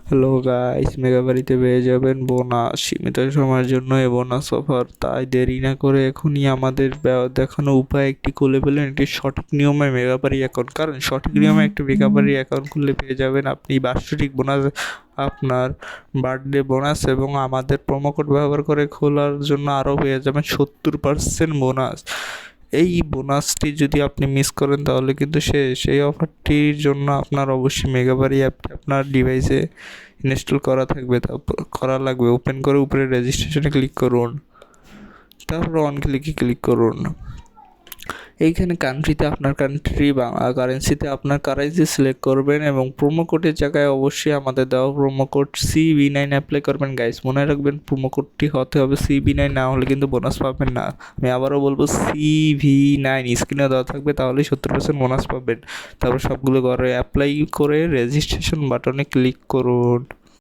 Hello guys, মেগাবাড়িতে পেয়ে যাবেন bonus, সীমিত সময়ের জন্য এই বোনাস অফার। তাই দেরি না করে এখনই আমাদের দেখানো উপায় একটি খুলে ফেলেন একটি সঠিক নিয়মে মেগাবাড়ি অ্যাকাউন্ট। কারণ সঠিক নিয়মে একটি মেগাবাড়ি অ্যাকাউন্ট খুললে পেয়ে যাবেন আপনি বাৎসরিক বোনাস, আপনার বার্থডে বোনাস এবং আমাদের প্রোমো কোড ব্যবহার করে খোলার জন্য আরও পেয়ে যাবেন 70% বোনাস। এই বোনাসটি যদি আপনি মিস করেন তাহলে কিন্তু শেষ। এই অফারটির জন্য আপনার অবশ্যই মেগাবাড়ি অ্যাপটি আপনার ডিভাইসে ইনস্টল করা থাকবে, তারপর করা লাগবে। ওপেন করে উপরে রেজিস্ট্রেশনে ক্লিক করুন, তারপর অন ক্লিকে ক্লিক করুন। এইখানে কান্ট্রিতে আপনার কান্ট্রি, বাংলা কারেন্সিতে আপনার কারেন্সি সিলেক্ট করবেন এবং প্রোমো কোডের জায়গায় অবশ্যই আমাদের দেওয়া প্রোমো কোড CB9 অ্যাপ্লাই করবেন। গাইস মনে রাখবেন প্রোমো কোডটি হতে হবে CB9, না হলে কিন্তু বোনাস পাবেন না। আমি আবারও বলবো CV9 স্ক্রিনে দেওয়া থাকবে, তাহলেই 70% বোনাস পাবেন। তারপর সবগুলো করে অ্যাপ্লাই করে রেজিস্ট্রেশন বাটনে ক্লিক করুন।